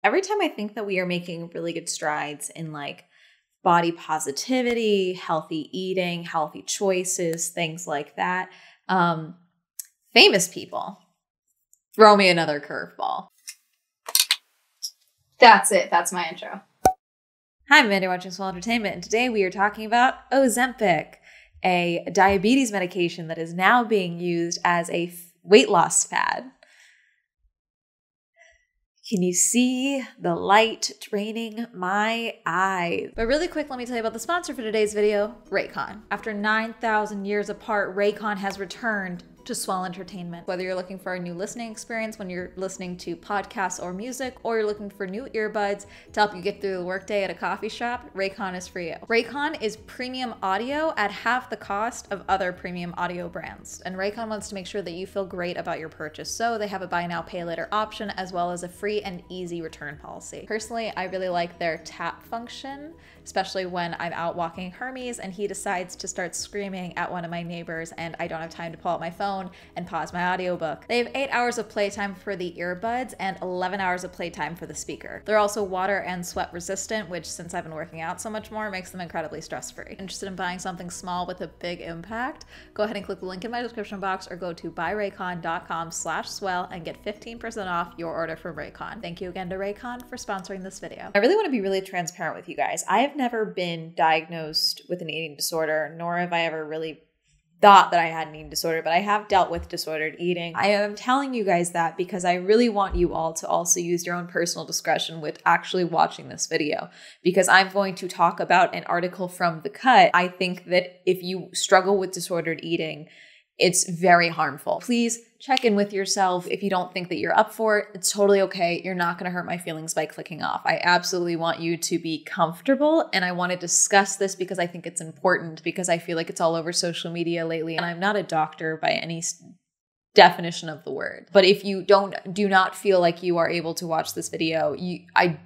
Every time I think that we are making really good strides in like body positivity, healthy eating, healthy choices, things like that, famous people throw me another curveball. That's it. That's my intro. Hi, I'm Amanda watching Swell Entertainment, and today we are talking about Ozempic, a diabetes medication that is now being used as a weight loss fad. Can you see the light draining my eyes? But really quick, let me tell you about the sponsor for today's video, Raycon. After 9,000 years apart, Raycon has returned to Swell Entertainment. Whether you're looking for a new listening experience when you're listening to podcasts or music, or you're looking for new earbuds to help you get through the workday at a coffee shop, Raycon is for you. Raycon is premium audio at half the cost of other premium audio brands. And Raycon wants to make sure that you feel great about your purchase. So they have a buy now, pay later option, as well as a free and easy return policy. Personally, I really like their tap function, especially when I'm out walking Hermes and he decides to start screaming at one of my neighbors and I don't have time to pull out my phone and pause my audiobook. They have 8 hours of playtime for the earbuds and 11 hours of playtime for the speaker. They're also water and sweat resistant, which since I've been working out so much more, makes them incredibly stress-free. Interested in buying something small with a big impact? Go ahead and click the link in my description box or go to buyraycon.com/swell and get 15% off your order from Raycon. Thank you again to Raycon for sponsoring this video. I really want to be really transparent with you guys. I have never been diagnosed with an eating disorder, nor have I ever really thought that I had an eating disorder, but I have dealt with disordered eating. I am telling you guys that because I really want you all to also use your own personal discretion with actually watching this video, because I'm going to talk about an article from The Cut. I think that if you struggle with disordered eating, it's very harmful. Please check in with yourself. If you don't think that you're up for it, it's totally okay. You're not gonna hurt my feelings by clicking off. I absolutely want you to be comfortable, and I wanna discuss this because I think it's important, because I feel like it's all over social media lately, and I'm not a doctor by any definition of the word. But if you do not feel like you are able to watch this video, I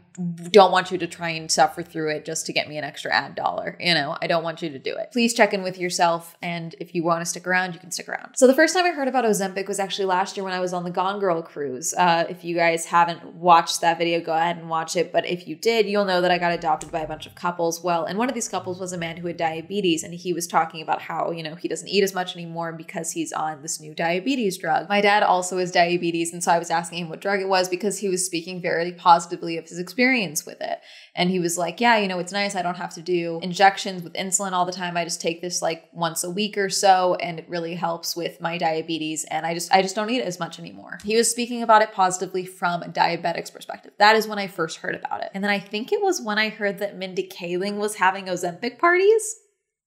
don't want you to try and suffer through it just to get me an extra ad dollar. You know, I don't want you to do it. Please check in with yourself, and if you want to stick around, you can stick around. So the first time I heard about Ozempic was actually last year when I was on the Gone Girl cruise. If you guys haven't watched that video, go ahead and watch it. But if you did, you'll know that I got adopted by a bunch of couples. Well, and one of these couples was a man who had diabetes, and he was talking about how, you know, he doesn't eat as much anymore because he's on this new diabetes drug. My dad also has diabetes, and so I was asking him what drug it was because he was speaking very positively of his experience with it. And he was like, yeah, you know, it's nice. I don't have to do injections with insulin all the time. I just take this like once a week or so, and it really helps with my diabetes. And I just don't eat it as much anymore. He was speaking about it positively from a diabetic's perspective. That is when I first heard about it. And then I think it was when I heard that Mindy Kaling was having Ozempic parties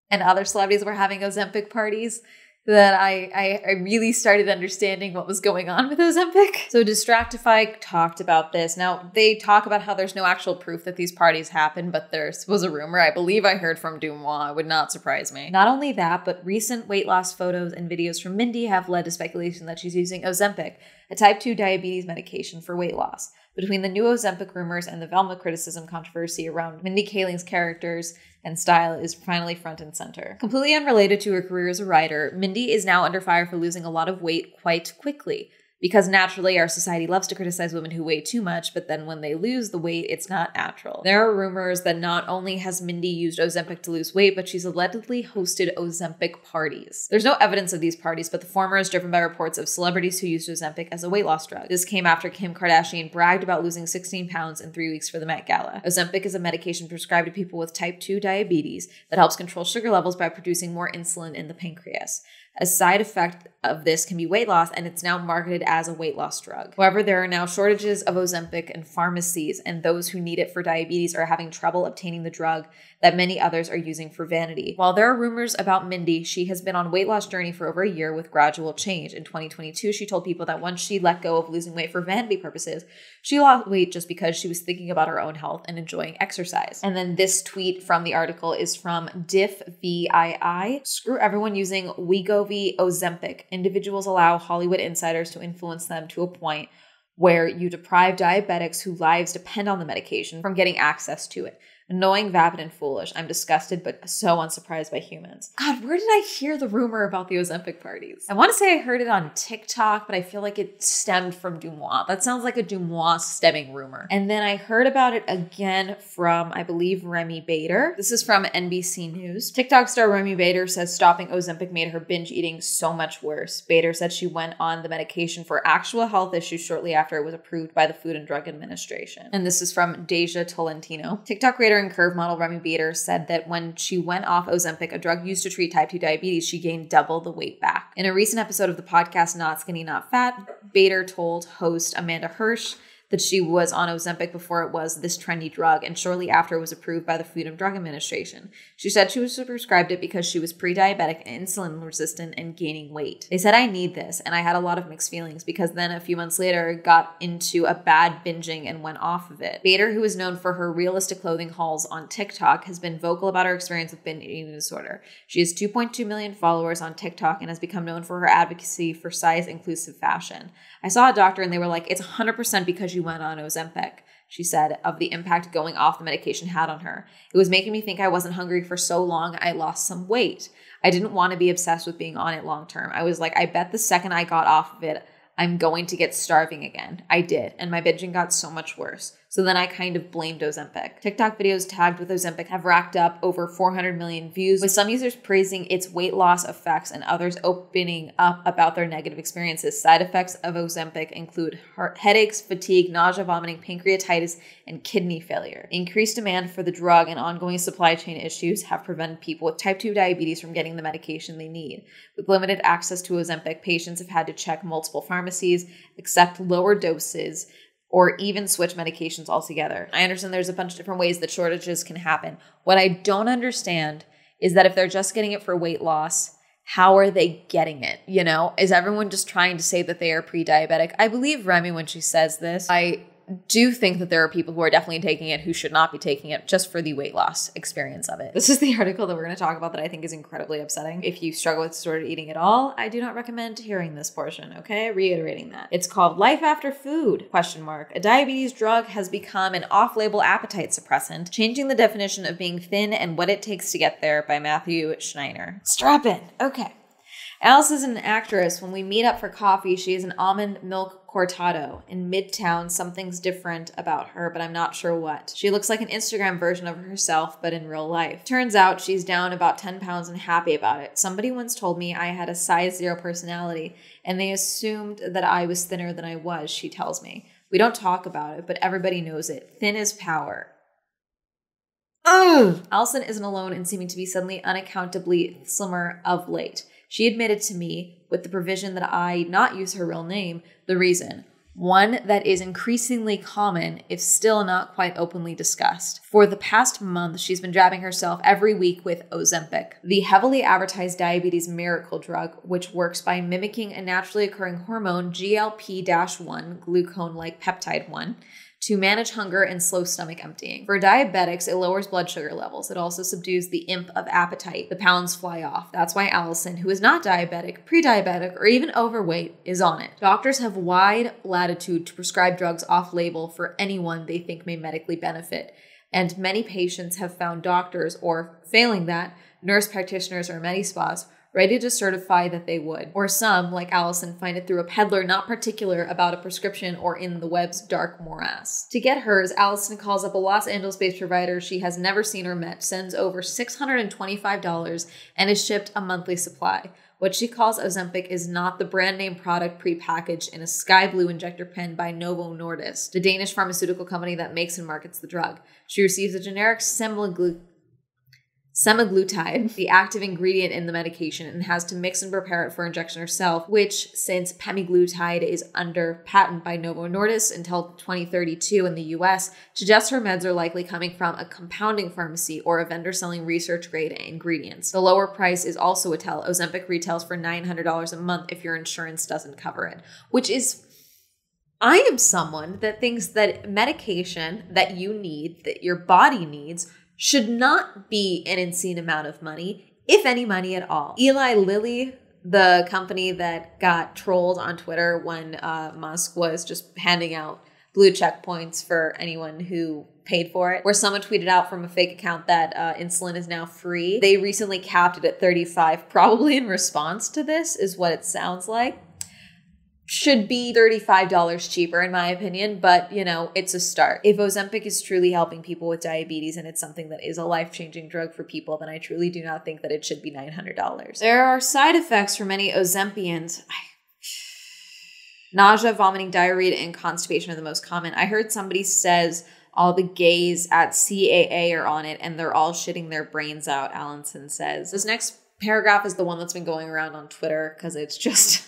and other celebrities were having Ozempic parties that I really started understanding what was going on with Ozempic. So Distractify talked about this. Now, they talk about how there's no actual proof that these parties happened, but there was a rumor. I believe I heard from Dumois. It would not surprise me. Not only that, but recent weight loss photos and videos from Mindy have led to speculation that she's using Ozempic, a type 2 diabetes medication for weight loss. Between the new Ozempic rumors and the Velma criticism controversy around Mindy Kaling's characters and style is finally front and center. Completely unrelated to her career as a writer, Mindy is now under fire for losing a lot of weight quite quickly. Because naturally, our society loves to criticize women who weigh too much, but then when they lose the weight, it's not natural. There are rumors that not only has Mindy used Ozempic to lose weight, but she's allegedly hosted Ozempic parties. There's no evidence of these parties, but the former is driven by reports of celebrities who used Ozempic as a weight loss drug. This came after Kim Kardashian bragged about losing 16 pounds in 3 weeks for the Met Gala. Ozempic is a medication prescribed to people with type 2 diabetes that helps control sugar levels by producing more insulin in the pancreas. A side effect of this can be weight loss, and it's now marketed as a weight loss drug. However, there are now shortages of Ozempic in pharmacies, and those who need it for diabetes are having trouble obtaining the drug that many others are using for vanity. While there are rumors about Mindy, she has been on a weight loss journey for over a year with gradual change. In 2022, she told people that once she let go of losing weight for vanity purposes, she lost weight just because she was thinking about her own health and enjoying exercise. And then this tweet from the article is from DiffVii. Screw everyone using Wegovy Ozempic. Individuals allow Hollywood insiders to influence them to a point where you deprive diabetics whose lives depend on the medication from getting access to it. Annoying, vapid, and foolish. I'm disgusted, but so unsurprised by humans. God, where did I hear the rumor about the Ozempic parties? I want to say I heard it on TikTok, but I feel like it stemmed from Dumois. That sounds like a Dumois stemming rumor. And then I heard about it again from, I believe, Remy Bader. This is from NBC News. TikTok star Remy Bader says stopping Ozempic made her binge eating so much worse. Bader said she went on the medication for actual health issues shortly after it was approved by the Food and Drug Administration. And this is from Deja Tolentino. TikTok creator and curve model Remy Bader said that when she went off Ozempic, a drug used to treat type 2 diabetes, she gained double the weight back. In a recent episode of the podcast Not Skinny, Not Fat, Bader told host Amanda Hirsch that she was on Ozempic before it was this trendy drug, and shortly after it was approved by the Food and Drug Administration. She said she was prescribed it because she was pre-diabetic and insulin resistant and gaining weight. They said I need this, and I had a lot of mixed feelings because then a few months later got into a bad binging and went off of it. Bader, who is known for her realistic clothing hauls on TikTok, has been vocal about her experience with binge eating disorder. She has 2.2 million followers on TikTok and has become known for her advocacy for size-inclusive fashion. I saw a doctor and they were like, it's 100% because you went on Ozempic, she said, of the impact going off the medication had on her. It was making me think I wasn't hungry for so long I lost some weight. I didn't want to be obsessed with being on it long term. I was like, I bet the second I got off of it, I'm going to get starving again. I did, and my binging got so much worse. So then I kind of blamed Ozempic. TikTok videos tagged with Ozempic have racked up over 400 million views, with some users praising its weight loss effects and others opening up about their negative experiences. Side effects of Ozempic include headaches, fatigue, nausea, vomiting, pancreatitis, and kidney failure. Increased demand for the drug and ongoing supply chain issues have prevented people with type 2 diabetes from getting the medication they need. With limited access to Ozempic, patients have had to check multiple pharmacies, accept lower doses, or even switch medications altogether. I understand there's a bunch of different ways that shortages can happen. What I don't understand is that if they're just getting it for weight loss, how are they getting it? You know, is everyone just trying to say that they are pre-diabetic? I believe Remy when she says this. I do think that there are people who are definitely taking it who should not be taking it just for the weight loss experience of it. This is the article that we're going to talk about that I think is incredibly upsetting. If you struggle with disordered eating at all, I do not recommend hearing this portion, okay? Reiterating that. It's called Life After Food, ? A diabetes drug has become an off-label appetite suppressant, changing the definition of being thin and what it takes to get there by Matthew Schneider. Strap in. Okay. Alice is an actress. When we meet up for coffee, she is an almond milk cortado. In Midtown, something's different about her, but I'm not sure what. She looks like an Instagram version of herself, but in real life. Turns out she's down about 10 pounds and happy about it. Somebody once told me I had a size 0 personality, and they assumed that I was thinner than I was, she tells me. We don't talk about it, but everybody knows it. Thin is power. Ugh! Allison isn't alone in seeming to be suddenly unaccountably slimmer of late. She admitted to me, with the provision that I not use her real name, the reason. One that is increasingly common, if still not quite openly discussed. For the past month, she's been jabbing herself every week with Ozempic, the heavily advertised diabetes miracle drug, which works by mimicking a naturally occurring hormone, GLP-1, glucose-like peptide 1, to manage hunger and slow stomach emptying. For diabetics, it lowers blood sugar levels. It also subdues the imp of appetite. The pounds fly off. That's why Allison, who is not diabetic, pre-diabetic, or even overweight, is on it. Doctors have wide latitude to prescribe drugs off-label for anyone they think may medically benefit. And many patients have found doctors, or failing that, nurse practitioners or medi-spas, ready to certify that they would. Or some, like Allison, find it through a peddler not particular about a prescription or in the web's dark morass. To get hers, Allison calls up a Los Angeles-based provider she has never seen or met, sends over $625, and is shipped a monthly supply. What she calls Ozempic is not the brand name product prepackaged in a sky blue injector pen by Novo Nordisk, the Danish pharmaceutical company that makes and markets the drug. She receives a generic semaglutide, the active ingredient in the medication, and has to mix and prepare it for injection herself, which, since pemiglutide is under patent by Novo Nordisk until 2032 in the US, suggests her meds are likely coming from a compounding pharmacy or a vendor selling research-grade ingredients. The lower price is also a tell. Ozempic retails for $900 a month if your insurance doesn't cover it, which is... I am someone that thinks that medication that you need, that your body needs, should not be an insane amount of money, if any money at all. Eli Lilly, the company that got trolled on Twitter when Musk was just handing out blue checkpoints for anyone who paid for it, where someone tweeted out from a fake account that insulin is now free. They recently capped it at 35, probably in response to this, is what it sounds like. Should be $35 cheaper in my opinion, but you know, it's a start. If Ozempic is truly helping people with diabetes and it's something that is a life-changing drug for people, then I truly do not think that it should be $900. There are side effects for many Ozempians. Nausea, vomiting, diarrhea, and constipation are the most common. I heard somebody says all the gays at CAA are on it and they're all shitting their brains out, Allinson says. This next paragraph is the one that's been going around on Twitter because it's just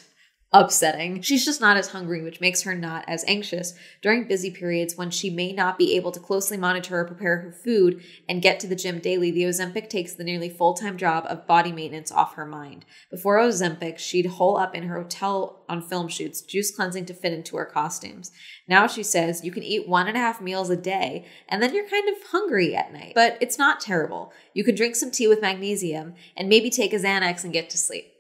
upsetting. She's just not as hungry, which makes her not as anxious. During busy periods when she may not be able to closely monitor or prepare her food and get to the gym daily, the Ozempic takes the nearly full-time job of body maintenance off her mind. Before Ozempic, she'd hole up in her hotel on film shoots, juice cleansing to fit into her costumes. Now she says you can eat 1.5 meals a day and then you're kind of hungry at night. But it's not terrible. You can drink some tea with magnesium and maybe take a Xanax and get to sleep.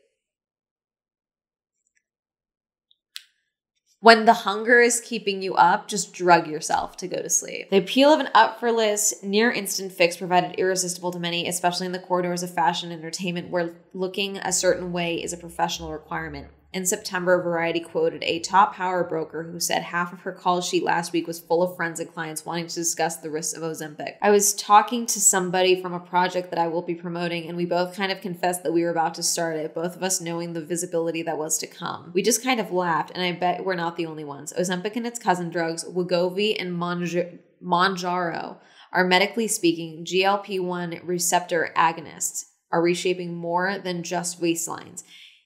When the hunger is keeping you up, just drug yourself to go to sleep. The appeal of an effortless, near-instant fix provided irresistible to many, especially in the corridors of fashion and entertainment where looking a certain way is a professional requirement. In September, Variety quoted a top power broker who said half of her call sheet last week was full of friends and clients wanting to discuss the risks of Ozempic. I was talking to somebody from a project that I will be promoting, and we both kind of confessed that we were about to start it, both of us knowing the visibility that was to come. We just kind of laughed, and I bet we're not the only ones. Ozempic and its cousin drugs, Wegovy and Mounjaro, are medically speaking GLP-1 receptor agonists, are reshaping more than just waistlines.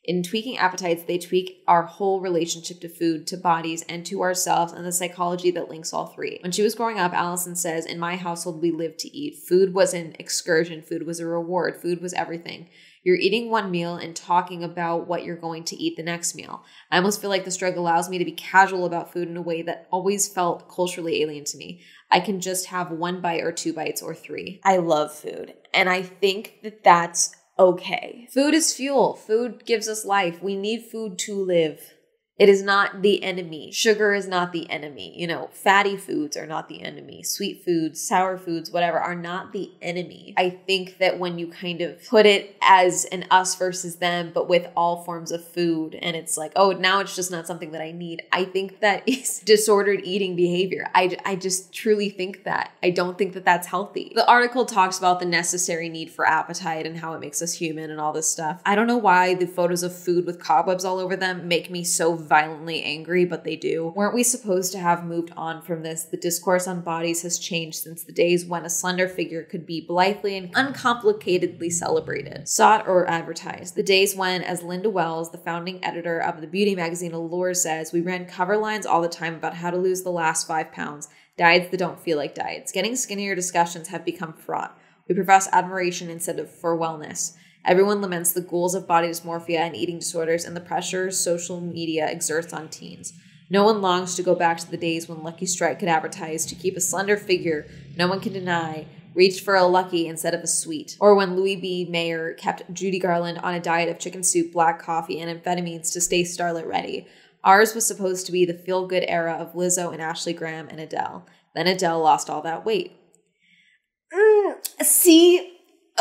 In tweaking appetites, they tweak our whole relationship to food, to bodies, and to ourselves, and the psychology that links all three. When she was growing up, Allison says, in my household, we lived to eat. Food was an excursion. Food was a reward. Food was everything. You're eating one meal and talking about what you're going to eat the next meal. I almost feel like this drug allows me to be casual about food in a way that always felt culturally alien to me. I can just have 1 bite or 2 bites or 3. I love food, and I think that that's okay. Food is fuel. Food gives us life. We need food to live. It is not the enemy. Sugar is not the enemy. You know, fatty foods are not the enemy. Sweet foods, sour foods, whatever, are not the enemy. I think that when you kind of put it as an us versus them, but with all forms of food, and it's like, oh, now it's just not something that I need. I think that is disordered eating behavior. I just truly think that. I don't think that that's healthy. The article talks about the necessary need for appetite and how it makes us human and all this stuff. I don't know why the photos of food with cobwebs all over them make me so violently angry, but they do. Weren't we supposed to have moved on from this? The discourse on bodies has changed since the days when a slender figure could be blithely and uncomplicatedly celebrated, sought, or advertised. The days when, as Linda Wells, the founding editor of the beauty magazine Allure, says, we ran cover lines all the time about how to lose the last 5 pounds, diets that don't feel like diets. Getting skinnier discussions have become fraught. We profess admiration instead of for wellness. Everyone laments the ghouls of body dysmorphia and eating disorders and the pressure social media exerts on teens. No one longs to go back to the days when Lucky Strike could advertise to keep a slender figure no one can deny, reached for a Lucky instead of a sweet. Or when Louis B. Mayer kept Judy Garland on a diet of chicken soup, black coffee, and amphetamines to stay starlet ready. Ours was supposed to be the feel-good era of Lizzo and Ashley Graham and Adele. Then Adele lost all that weight.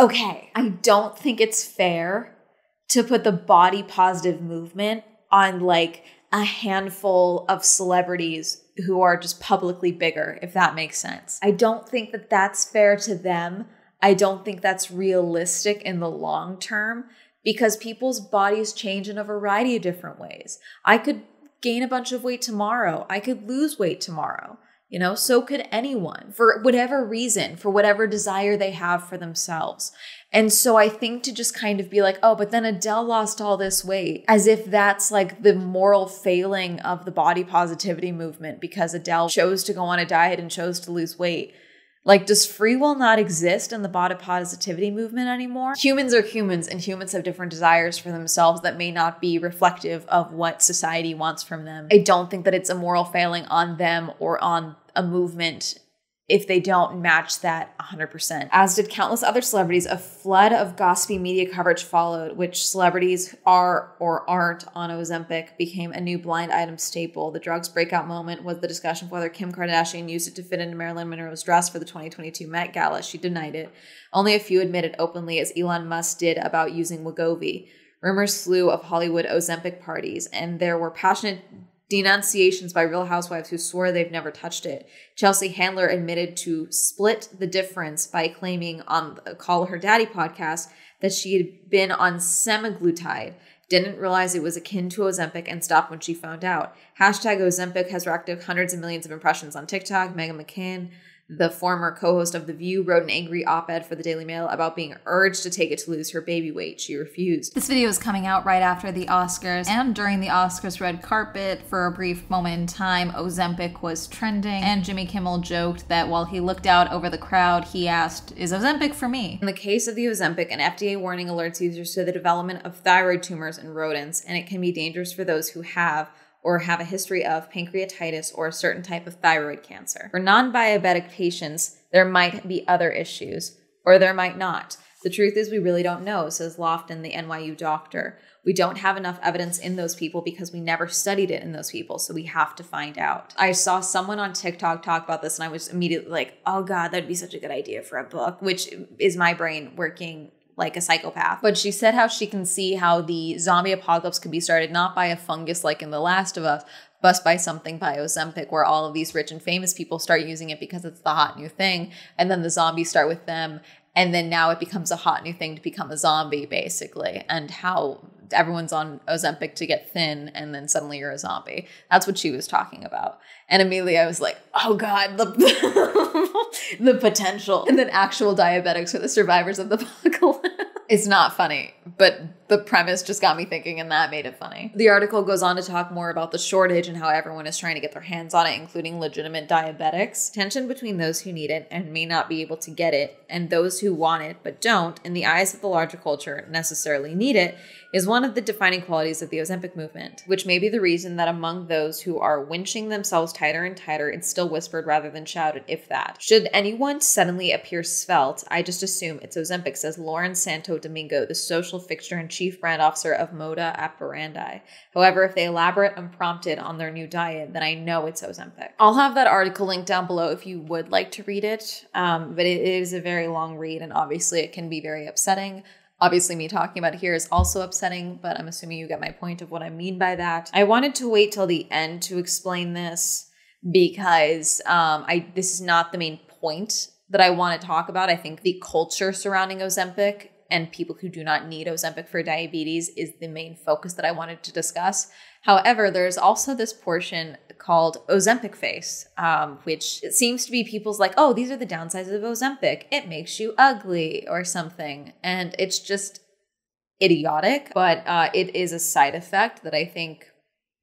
Okay, I don't think it's fair to put the body positive movement on like a handful of celebrities who are just publicly bigger, if that makes sense. I don't think that that's fair to them. I don't think that's realistic in the long term because people's bodies change in a variety of different ways. I could gain a bunch of weight tomorrow. I could lose weight tomorrow. You know, so could anyone for whatever reason, for whatever desire they have for themselves. And so I think to just kind of be like, oh, but then Adele lost all this weight, as if that's like the moral failing of the body positivity movement because Adele chose to go on a diet and chose to lose weight. Like, does free will not exist in the body positivity movement anymore? Humans are humans, and humans have different desires for themselves that may not be reflective of what society wants from them. I don't think that it's a moral failing on them or on a movement if they don't match that 100%. As did countless other celebrities, a flood of gossipy media coverage followed, which celebrities are or aren't on Ozempic became a new blind item staple. The drug's breakout moment was the discussion of whether Kim Kardashian used it to fit into Marilyn Monroe's dress for the 2022 Met Gala. She denied it. Only a few admitted openly, as Elon Musk did about using Wegovy. Rumors flew of Hollywood Ozempic parties, and there were passionate denunciations by Real Housewives who swore they've never touched it. Chelsea Handler admitted to split the difference by claiming on the Call Her Daddy podcast that she had been on semaglutide, didn't realize it was akin to Ozempic, and stopped when she found out. Hashtag Ozempic has racked up hundreds of millions of impressions on TikTok. Meghan McCain, the former co-host of The View, wrote an angry op-ed for the Daily Mail about being urged to take it to lose her baby weight. She refused. This video is coming out right after the Oscars, and during the Oscars red carpet, for a brief moment in time, Ozempic was trending, and Jimmy Kimmel joked that while he looked out over the crowd, he asked, "Is Ozempic for me?" In the case of the Ozempic, an FDA warning alerts users to the development of thyroid tumors in rodents, and it can be dangerous for those who have or have a history of pancreatitis or a certain type of thyroid cancer. For non-diabetic patients, there might be other issues, or there might not. The truth is we really don't know, says Lofton, the NYU doctor. We don't have enough evidence in those people because we never studied it in those people, so we have to find out. I saw someone on TikTok talk about this, and I was immediately like, oh God, that'd be such a good idea for a book, which is my brain working like a psychopath. But she said how she can see how the zombie apocalypse could be started not by a fungus like in The Last of Us, but by something by Ozempic, where all of these rich and famous people start using it because it's the hot new thing, and then the zombies start with them, and then now it becomes a hot new thing to become a zombie, basically, and how everyone's on Ozempic to get thin, and then suddenly you're a zombie. That's what she was talking about. And immediately I was like, oh God, the potential. And then actual diabetics are the survivors of the apocalypse. It's not funny, but the premise just got me thinking, and that made it funny. The article goes on to talk more about the shortage and how everyone is trying to get their hands on it, including legitimate diabetics. Tension between those who need it and may not be able to get it, and those who want it but don't, in the eyes of the larger culture, necessarily need it, is one of the defining qualities of the Ozempic movement, which may be the reason that among those who are winching themselves tighter and tighter, it's still whispered rather than shouted, if that. Should anyone suddenly appear svelte, I just assume it's Ozempic, says Lauren Santo Domingo, the social fixture and chief brand officer of Moda Apparandi. However, if they elaborate unprompted on their new diet, then I know it's Ozempic. I'll have that article linked down below if you would like to read it, but it is a very long read, and obviously it can be very upsetting. Obviously, me talking about it here is also upsetting, but I'm assuming you get my point of what I mean by that. I wanted to wait till the end to explain this because this is not the main point that I want to talk about. I think the culture surrounding Ozempic and people who do not need Ozempic for diabetes is the main focus that I wanted to discuss. However, there's also this portion called Ozempic face, which seems to be people's like, oh, these are the downsides of Ozempic. It makes you ugly or something. And it's just idiotic, but it is a side effect that I think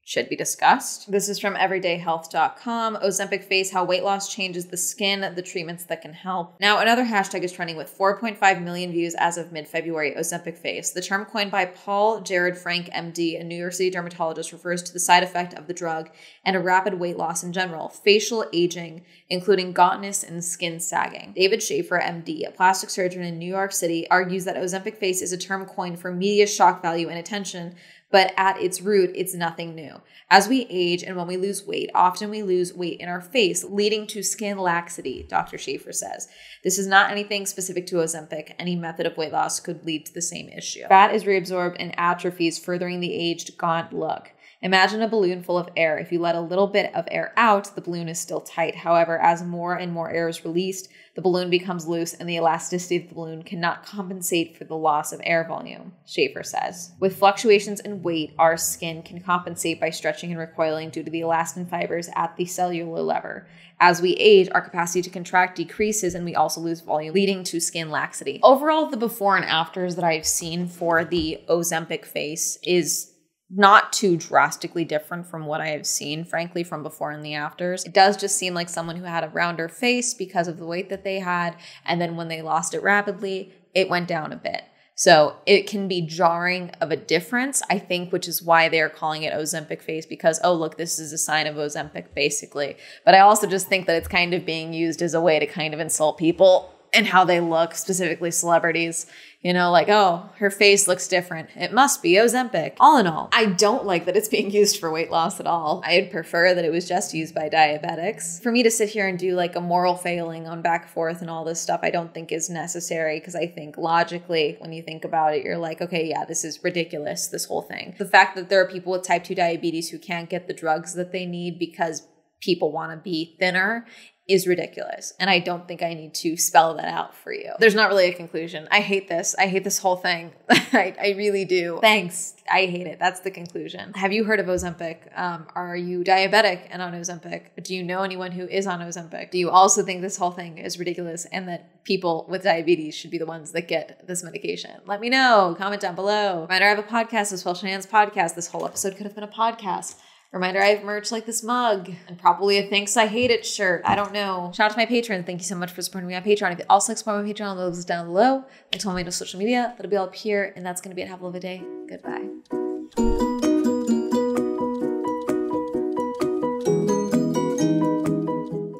should be discussed. This is from everydayhealth.com. Ozempic face, how weight loss changes the skin, the treatments that can help. Now, another hashtag is trending with 4.5 million views as of mid-February, Ozempic face. The term coined by Paul Jared Frank, MD, a New York City dermatologist, refers to the side effect of the drug and a rapid weight loss in general, facial aging, including gauntness and skin sagging. David Schaefer, MD, a plastic surgeon in New York City, argues that Ozempic face is a term coined for media shock value and attention, but at its root, it's nothing new. As we age and when we lose weight, often we lose weight in our face, leading to skin laxity, Dr. Schaefer says. This is not anything specific to Ozempic. Any method of weight loss could lead to the same issue. Fat is reabsorbed and atrophies, furthering the aged, gaunt look. Imagine a balloon full of air. If you let a little bit of air out, the balloon is still tight. However, as more and more air is released, the balloon becomes loose and the elasticity of the balloon cannot compensate for the loss of air volume, Schaefer says. With fluctuations in weight, our skin can compensate by stretching and recoiling due to the elastin fibers at the cellular level. As we age, our capacity to contract decreases and we also lose volume, leading to skin laxity. Overall, the before and afters that I've seen for the Ozempic face is not too drastically different from what I have seen, frankly, from before and the afters. It does just seem like someone who had a rounder face because of the weight that they had, and then when they lost it rapidly, it went down a bit. So it can be jarring of a difference, I think, which is why they're calling it Ozempic face, because, oh, look, this is a sign of Ozempic, basically. But I also just think that it's kind of being used as a way to kind of insult people and how they look, specifically celebrities. You know, like, oh, her face looks different. It must be Ozempic. All in all, I don't like that it's being used for weight loss at all. I'd prefer that it was just used by diabetics. For me to sit here and do like a moral failing on back and forth and all this stuff, I don't think is necessary, because I think logically, when you think about it, you're like, okay, yeah, this is ridiculous, this whole thing. The fact that there are people with type 2 diabetes who can't get the drugs that they need because people want to be thinner is ridiculous. And I don't think I need to spell that out for you. There's not really a conclusion. I hate this. I hate this whole thing. I really do. Thanks. I hate it. That's the conclusion. Have you heard of Ozempic? Are you diabetic and on Ozempic? Do you know anyone who is on Ozempic? Do you also think this whole thing is ridiculous and that people with diabetes should be the ones that get this medication? Let me know. Comment down below. Reminder, I have a podcast, the Swell Shenanigans podcast. This whole episode could have been a podcast. Reminder, I have merch like this mug and probably a Thanks I Hate It shirt. I don't know. Shout out to my patron. Thank you so much for supporting me on Patreon. If you also like to support my Patreon, the links down below. Links to all my social media. That'll be all up here. And that's going to be it. Have a lovely day. Goodbye.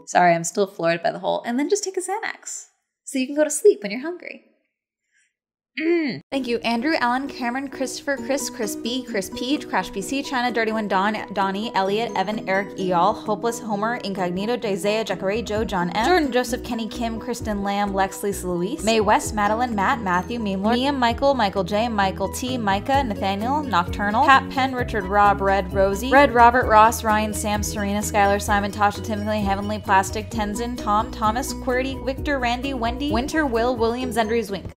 Sorry, I'm still floored by the whole. And then just take a Xanax so you can go to sleep when you're hungry. Thank you, Andrew, Alan, Cameron, Christopher, Chris B, Chris P, Crash PC, China, Dirty One, Don, Donnie, Elliot, Evan, Eric, Eal, Hopeless, Homer, Incognito, Isaiah, Jacare, Joe, John M, Jordan, Joseph, Kenny, Kim, Kristen, Lamb, Lex, Lisa, Luis, Mae West, Madeline, Matt, Matthew, Meme Lord, Liam, Michael, Michael J, Michael T, Micah, Nathaniel, Nocturnal, Pat, Penn, Richard, Rob, Red, Rosie, Red, Robert, Ross, Ryan, Sam, Serena, Skylar, Simon, Tasha, Timothy, Heavenly, Plastic, Tenzin, Tom, Thomas, Qwerty, Victor, Randy, Wendy, Winter, Will, Williams, Endries, Wink.